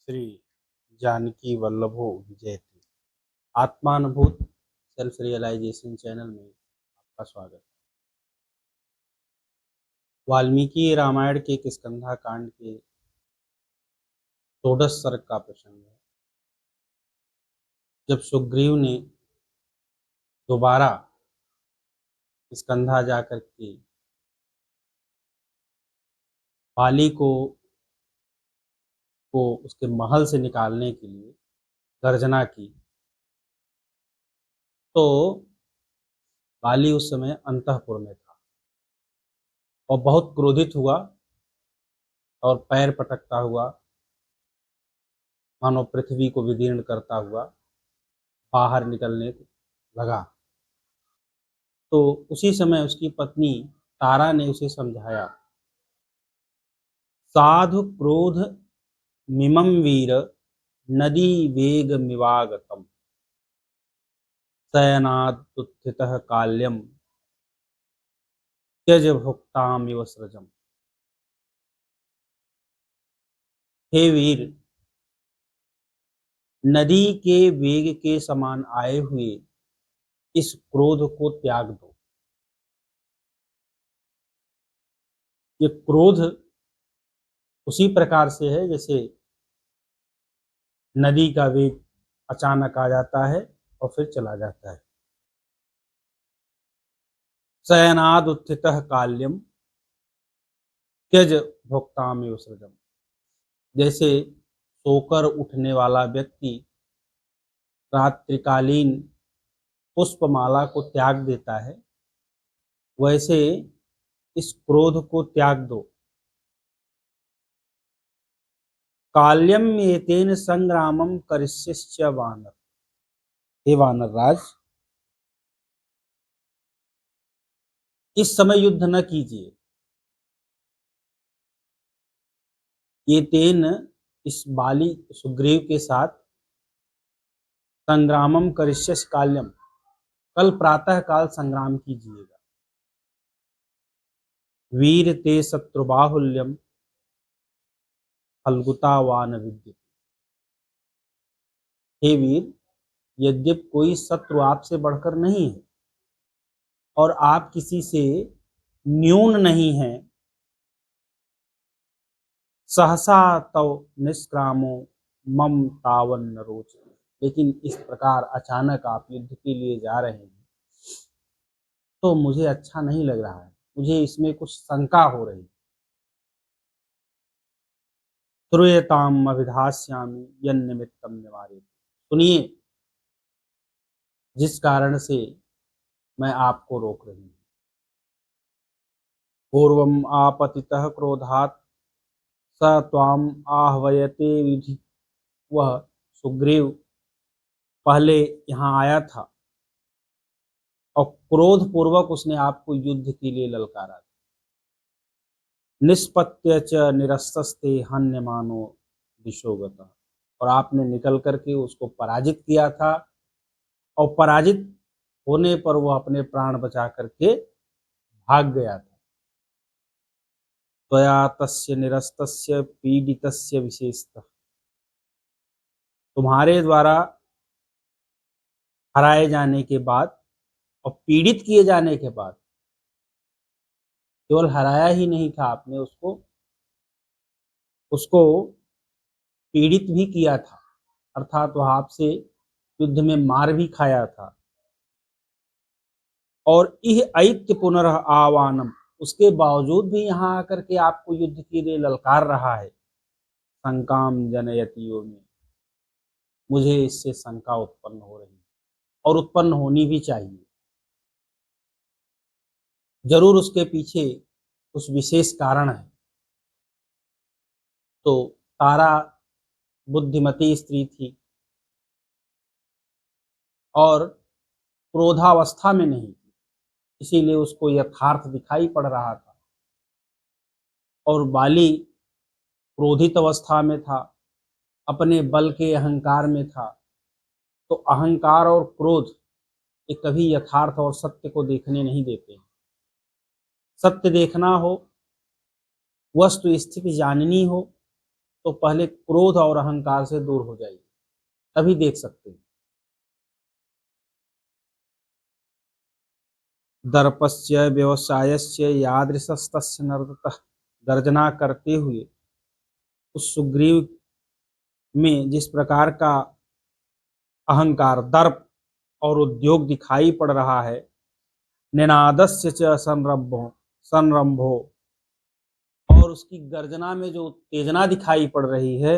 श्री जानकी वल्लभो जयते। आत्मानुभूत self realisation channel में आपका स्वागत। वाल्मीकि रामायण के किष्किंधा कांड के षोडश सर्ग का प्रसंग है। जब सुग्रीव ने दोबारा किष्किंधा जाकर के बाली को उसके महल से निकालने के लिए गर्जना की, तो बाली उस समय अंतःपुर में था और बहुत क्रोधित हुआ और पैर पटकता हुआ, मानो पृथ्वी को विदीर्ण करता हुआ बाहर निकलने लगा। तो उसी समय उसकी पत्नी तारा ने उसे समझाया, साधु क्रोध मिमं वीर नदी वेग मिवागतम शयनादुत्थितः काल्यम त्यज भुक्ताम इव सृजम। हे वीर, नदी के वेग के समान आए हुए इस क्रोध को त्याग दो। ये क्रोध उसी प्रकार से है जैसे नदी का वेग अचानक आ जाता है और फिर चला जाता है। शयनाद उत्थितः काल्यम त्यज भुक्तामेव सृजम। जैसे सोकर उठने वाला व्यक्ति रात्रिकालीन पुष्पमाला को त्याग देता है, वैसे इस क्रोध को त्याग दो। काल्यम एतेन संग्रामम करिष्यश्च वानर। हे वानर राज, इस समय युद्ध न कीजिए। ये तेन, इस बाली सुग्रीव के साथ, संग्रामम करिष्यस काल्यम, कल प्रातः काल संग्राम कीजिएगा। वीर ते शत्रुबाहुल्यम फल्गुतावान विद्युत। हे वीर, यद्यपि कोई शत्रु आपसे बढ़कर नहीं है और आप किसी से न्यून नहीं है, सहसा तव निष्क्रामो मम तावन न रोचते। लेकिन इस प्रकार अचानक आप युद्ध के लिए जा रहे हैं तो मुझे अच्छा नहीं लग रहा है, मुझे इसमें कुछ शंका हो रही। श्रूयताम अभिधास्यामि यन्निमित्तम निवारे। सुनिए, जिस कारण से मैं आपको रोक रही हूँ। पूर्वम आपतितः क्रोधात् स त्वाम आह्वयते विधि। वह सुग्रीव पहले यहाँ आया था और क्रोध पूर्वक उसने आपको युद्ध के लिए ललकारा। निष्पत्य च निरस्तस्ते हन्यमानो दिशोगतः। और आपने निकल करके उसको पराजित किया था और पराजित होने पर वह अपने प्राण बचा करके भाग गया था। त्वया तस्य निरस्तस्य पीडितस्य विशेषतः। तुम्हारे द्वारा हराए जाने के बाद और पीड़ित किए जाने के बाद, केवल हराया ही नहीं था, आपने उसको पीड़ित भी किया था, अर्थात वह आपसे युद्ध में मार भी खाया था। और यह ऐत्य पुनः आवानम, उसके बावजूद भी यहाँ आकर के आपको युद्ध के लिए ललकार रहा है। शंकाम जनयतियों में, मुझे इससे शंका उत्पन्न हो रही है और उत्पन्न होनी भी चाहिए। जरूर उसके पीछे कुछ विशेष कारण है। तो तारा बुद्धिमती स्त्री थी और क्रोधावस्था में नहीं थी, इसीलिए उसको यथार्थ दिखाई पड़ रहा था। और बाली क्रोधित अवस्था में था, अपने बल के अहंकार में था। तो अहंकार और क्रोध ये कभी यथार्थ और सत्य को देखने नहीं देते हैं। सत्य देखना हो, वस्तु स्थिति जाननी हो, तो पहले क्रोध और अहंकार से दूर हो जाइए, तभी देख सकते हैं। दर्पस्य व्यवसायस्य यादृशस्तस्य नर्दतः, गर्जना करते हुए उस सुग्रीव में जिस प्रकार का अहंकार, दर्प और उद्योग दिखाई पड़ रहा है, निनादस्य च संरंभो, और उसकी गर्जना में जो उत्तेजना दिखाई पड़ रही है,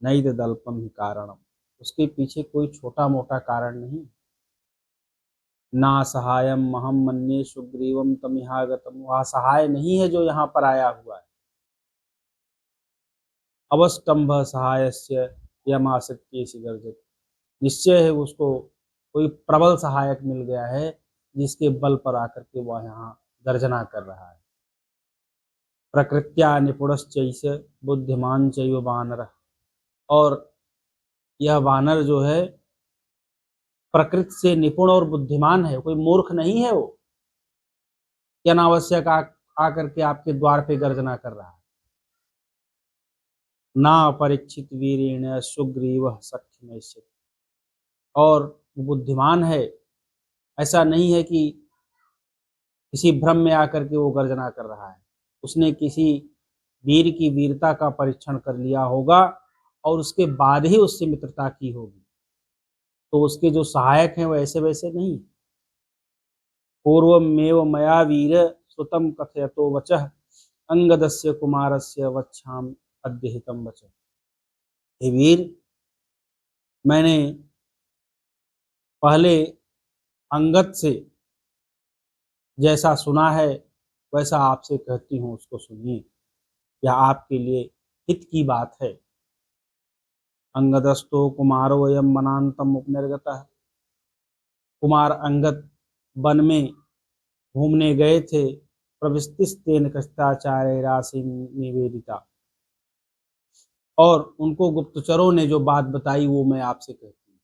नैद दल्पम ही कारणम, उसके पीछे कोई छोटा मोटा कारण नहीं। ना सहायम महम मन्ये सुग्रीवम तमिहागतम, वह सहाय नहीं है जो यहाँ पर आया हुआ है। अवस्तंभ सहायस्य यमासक्ति गर्जित, निश्चय है उसको कोई प्रबल सहायक मिल गया है जिसके बल पर आकर के वह यहाँ गर्जना कर रहा है। प्रकृत्या निपुणश्चैष बुद्धिमान चैव वानर, और यह वानर जो है प्रकृति से निपुण और बुद्धिमान है, कोई मूर्ख नहीं है वो, कि अनावश्यक आकर के आपके द्वार पे गर्जना कर रहा है। ना परीक्षित वीरेण सुग्रीव सख्य, और बुद्धिमान है, ऐसा नहीं है कि किसी भ्रम में आकर के वो गर्जना कर रहा है। उसने किसी वीर की वीरता का परीक्षण कर लिया होगा और उसके बाद ही उससे मित्रता की होगी, तो उसके जो सहायक हैं वो ऐसे वैसे नहीं। पूर्वमेव मया वीर श्रुतम कथयतो वचः अंगदस्य कुमारस्य वच्छाम अद्यहितम वचः, हे वीर, मैंने पहले अंगद से जैसा सुना है वैसा आपसे कहती हूँ, उसको सुनिए, यह आपके लिए हित की बात है। अंगदस्तो कुमारो वयम वनांतम उपनिर्गतः, कुमार अंगद वन में घूमने गए थे, प्रविष्टिस्तेन कस्ताचार्य राशि निवेदिता, और उनको गुप्तचरों ने जो बात बताई वो मैं आपसे कहती हूँ।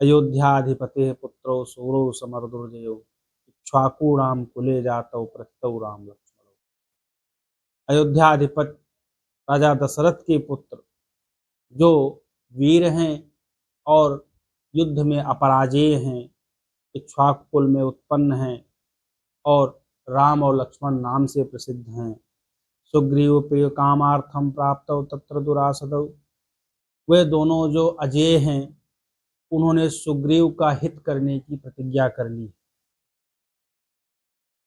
अयोध्याधिपते पुत्रो सूरो समरदुर्जयो इक्ष्वाकुणाम कुले जातौ प्रत्यौ राम लक्ष्मण, अयोध्याधिपति राजा दशरथ के पुत्र जो वीर हैं और युद्ध में अपराजेय हैं, इक्ष्वाकु कुल में उत्पन्न हैं और राम और लक्ष्मण नाम से प्रसिद्ध हैं। सुग्रीव प्रिय कामार्थम प्राप्त तत्र दुरासदौ, वे दोनों जो अजेय हैं उन्होंने सुग्रीव का हित करने की प्रतिज्ञा कर ली।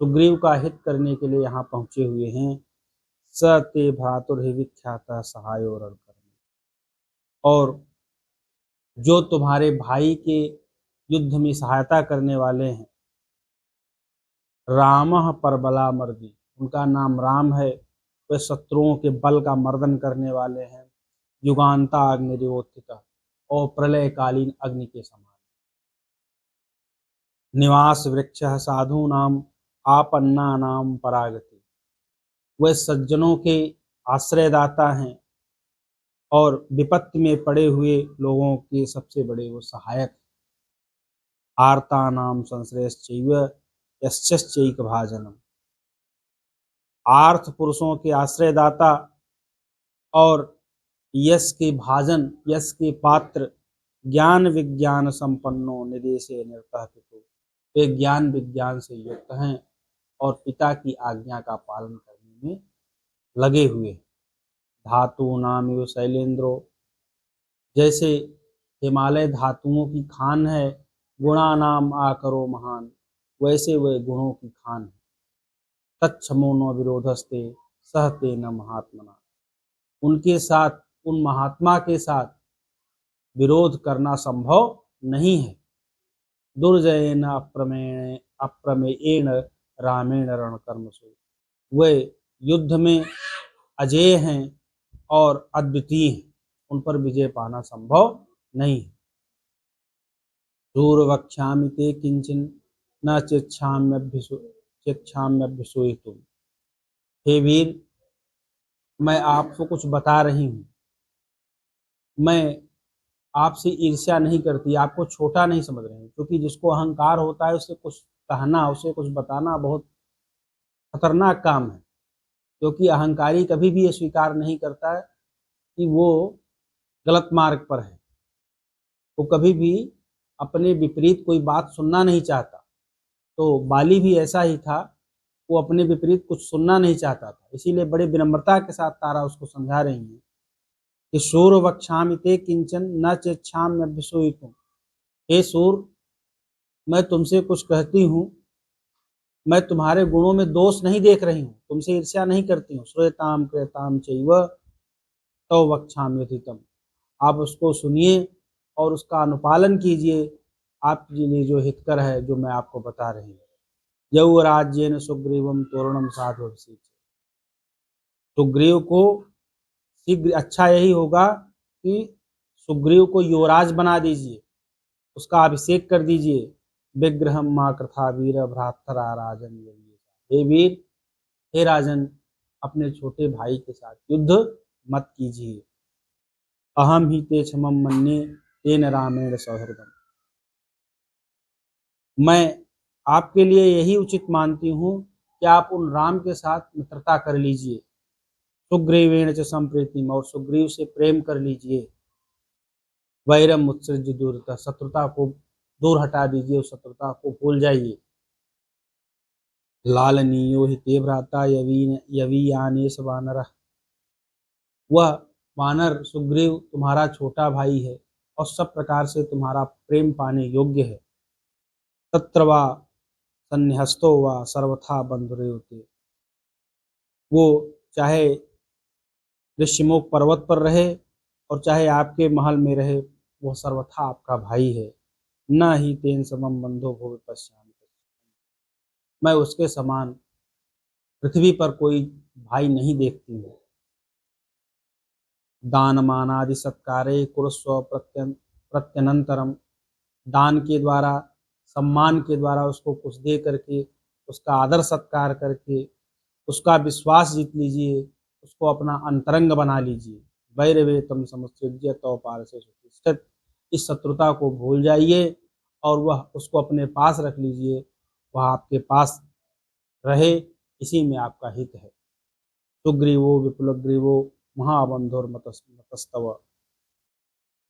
सुग्रीव का हित करने के लिए यहाँ पहुंचे हुए हैं। स ते भ्रातुर्हि विख्याता सहायो रणकर्म, और जो तुम्हारे भाई के युद्ध में सहायता करने वाले हैं, रामः परबला मर्दी, उनका नाम राम है, वे शत्रुओं के बल का मर्दन करने वाले हैं। युगांता अग्निरिवोत्थिता, और प्रलयकालीन अग्नि के समान। निवास वृक्ष साधु नाम आपन्ना नाम परागति, वे सज्जनों के आश्रयदाता हैं और विपत्ति में पड़े हुए लोगों के सबसे बड़े वो सहायक। आर्ता नाम संश्रयश्चैव यश्चैक भाजनम, आर्थ पुरुषों के आश्रयदाता और यश के भाजन, यश के पात्र, ज्ञान विज्ञान संपन्नो निदेशे निरतः पितु, वे ज्ञान विज्ञान से युक्त हैं और पिता की आज्ञा का पालन करने में लगे हुए। धातु नाम यो शैलेंद्रो, जैसे हिमालय धातुओं की खान है, गुणा नाम आकरो महान, वैसे वे गुणों की खान है। तत्क्षमो न विरोधस्ते सहते न महात्मना, उनके साथ, उन महात्मा के साथ विरोध करना संभव नहीं है। दुर्जयेन अप्रमेयेण रामेण रणकर्मसु, वे युद्ध में अजेय हैं और अद्वितीय हैं, उन पर विजय पाना संभव नहीं है। दूरवक्ष्यामि ते किंचन न चेच्छाम्यभ्युसूयितुम, हे वीर, मैं आपको कुछ बता रही हूँ, मैं आपसे ईर्ष्या नहीं करती, आपको छोटा नहीं समझ रहे हैं, क्योंकि जिसको अहंकार होता है उसे कुछ कहना, उसे कुछ बताना बहुत खतरनाक काम है। क्योंकि अहंकारी कभी भी ये स्वीकार नहीं करता है कि वो गलत मार्ग पर है। वो कभी भी अपने विपरीत कोई बात सुनना नहीं चाहता। तो बाली भी ऐसा ही था, वो अपने विपरीत कुछ सुनना नहीं चाहता था। इसीलिए बड़े विनम्रता के साथ तारा उसको समझा रही है कि शूर वक्षामि ते किंचन न चेच्छाम्यभ्यसूयितुम्। हे सूर, मैं तुमसे कुछ कहती हूँ, मैं तुम्हारे गुणों में दोष नहीं देख रही हूँ, तुमसे ईर्ष्या नहीं करती हूँ। श्रूयताम क्रियताम चैव तव वक्षाम्यथितम्। आप उसको सुनिए और उसका अनुपालन कीजिए, आपके लिए जो हितकर है, जो मैं आपको बता रही हूँ। यौ राज्येन सुग्रीवम तोरणम साधु। सुग्रीव को शीघ्र अच्छा यही होगा कि सुग्रीव को युवराज बना दीजिए, उसका अभिषेक कर दीजिए। विग्रहम माँ कृथा वीर भ्रातरा राजन। हे वीर, हे राजन, अपने छोटे भाई के साथ युद्ध मत कीजिए। अहम ही ते क्षमम मन्ये तेन रामेण सौहृदम। मैं आपके लिए यही उचित मानती हूँ कि आप उन राम के साथ मित्रता कर लीजिए। सुग्रीवेण च संप्रीतिम, और सुग्रीव से प्रेम कर लीजिए। वैरम उत्सृज्य दूरतः, शत्रुता को दूर हटा दीजिए, उस शत्रुता को भूल जाइए। लालनीयो हि ते भ्राता यवीयानेश वानरः। वह वानर सुग्रीव तुम्हारा छोटा भाई है और सब प्रकार से तुम्हारा प्रेम पाने योग्य है। तत्र वा सन्न्यहस्तो वा सर्वथा बंधुरेव ते। वो चाहे ऋषिमुख पर्वत पर रहे और चाहे आपके महल में रहे, वह सर्वथा आपका भाई है। न ही तेन समम बंधो भुवि पश्यामि। मैं उसके समान पृथ्वी पर कोई भाई नहीं देखती हूँ। दानमानादि सत्कारे कुरुस्व प्रत्यनंतरम। दान के द्वारा, सम्मान के द्वारा उसको कुछ दे करके, उसका आदर सत्कार करके उसका विश्वास जीत लीजिए, उसको अपना अंतरंग बना लीजिए। वैरवेतम समुत्सृज्य तव पार्श्वे सुतिष्ठत्। इस शत्रुता को भूल जाइए और वह उसको अपने पास रख लीजिए, वह आपके पास रहे, इसी में आपका हित है। सुग्रीवो विपुलग्रीवो महाबंधुर्मतस्तव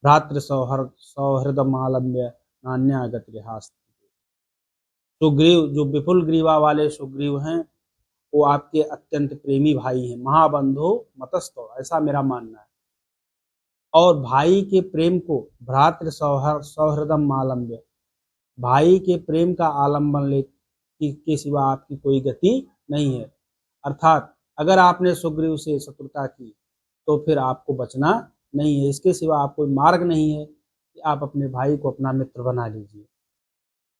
भ्रातृ सौहृदमालम्ब्य नान्या गतिर्हास्ति। सुग्रीव, जो विपुल ग्रीवा वाले सुग्रीव हैं, वो आपके अत्यंत प्रेमी भाई हैं। महाबंधु मतस्तव, ऐसा मेरा मानना है। और भाई के प्रेम को भ्रातृ सौहृदम आलम्ब्य, भाई के प्रेम का आलम्बन ले के सिवा आपकी कोई गति नहीं है। अर्थात अगर आपने सुग्रीव से शत्रुता की तो फिर आपको बचना नहीं है, इसके सिवा आप कोई मार्ग नहीं है कि आप अपने भाई को अपना मित्र बना लीजिए।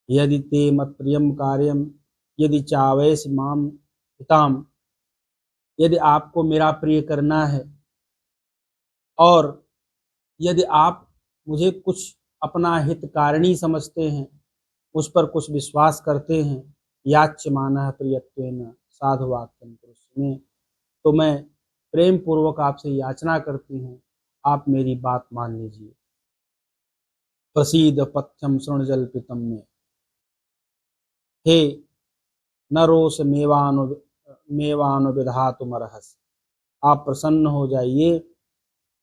यदि ते मत प्रियम कार्यम यदि चावैस माम हिताम। यदि आपको मेरा प्रिय करना है और यदि आप मुझे कुछ अपना हितकारिणी समझते हैं, उस पर कुछ विश्वास करते हैं, याच्यमानः प्रियत्वेन साधुवाक्यम कुरुष्व, तो मैं प्रेम पूर्वक आपसे याचना करती हूँ, आप मेरी बात मान लीजिए। प्रसीद पथ्यम शृणुजल्पितम में। हे नरोष मेवानुविधातुमर्हसि। आप प्रसन्न हो जाइए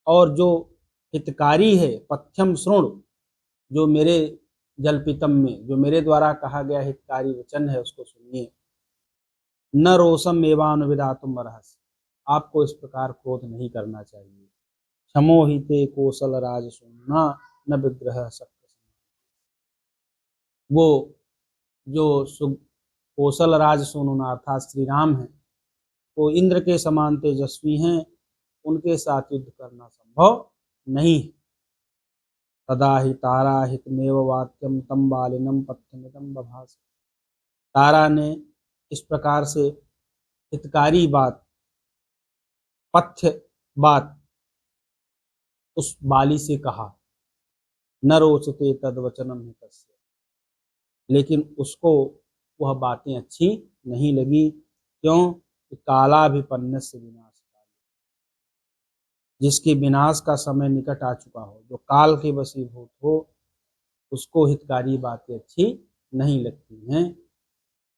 और जो हितकारी है, पथ्यम शृणु, जो मेरे जल्पितम में, जो मेरे द्वारा कहा गया हितकारी वचन है, उसको सुनिए। न रोषम एवानुविधातुमर्हसि। आपको इस प्रकार क्रोध नहीं करना चाहिए। क्षमो ही ते कौशल राज सुनना न विग्रह सत्य। वो जो कौशल राज सुनना अर्थात श्री राम है, वो इंद्र के समान तेजस्वी हैं, उनके साथ युद्ध करना संभव नहीं है। तदा ही तारा हितमेव वाक्यम तम बालिनम पथ्यमिदम बभास। तारा ने इस प्रकार से हितकारी बात, पथ्य बात उस बाली से कहा। न रोचते तद वचनम हितस्य। लेकिन उसको वह बातें अच्छी नहीं लगी। क्यों? कालाभिपन्न से विनाश, जिसके विनाश का समय निकट आ चुका हो, जो काल के वशीभूत हो, उसको हितकारी बातें अच्छी नहीं लगती हैं।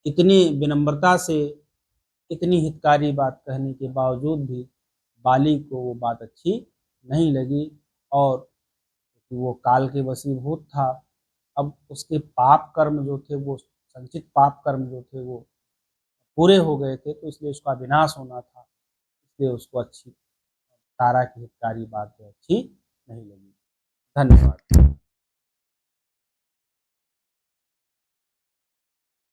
इतनी विनम्रता से इतनी हितकारी बात कहने के बावजूद भी बाली को वो बात अच्छी नहीं लगी और वो काल के वशीभूत था। अब उसके पाप कर्म जो थे, वो संचित पाप कर्म जो थे वो पूरे हो गए थे, तो इसलिए उसका विनाश होना था। इसलिए उसको अच्छी तारा की हितकारी बात अच्छी नहीं लगी। धन्यवाद।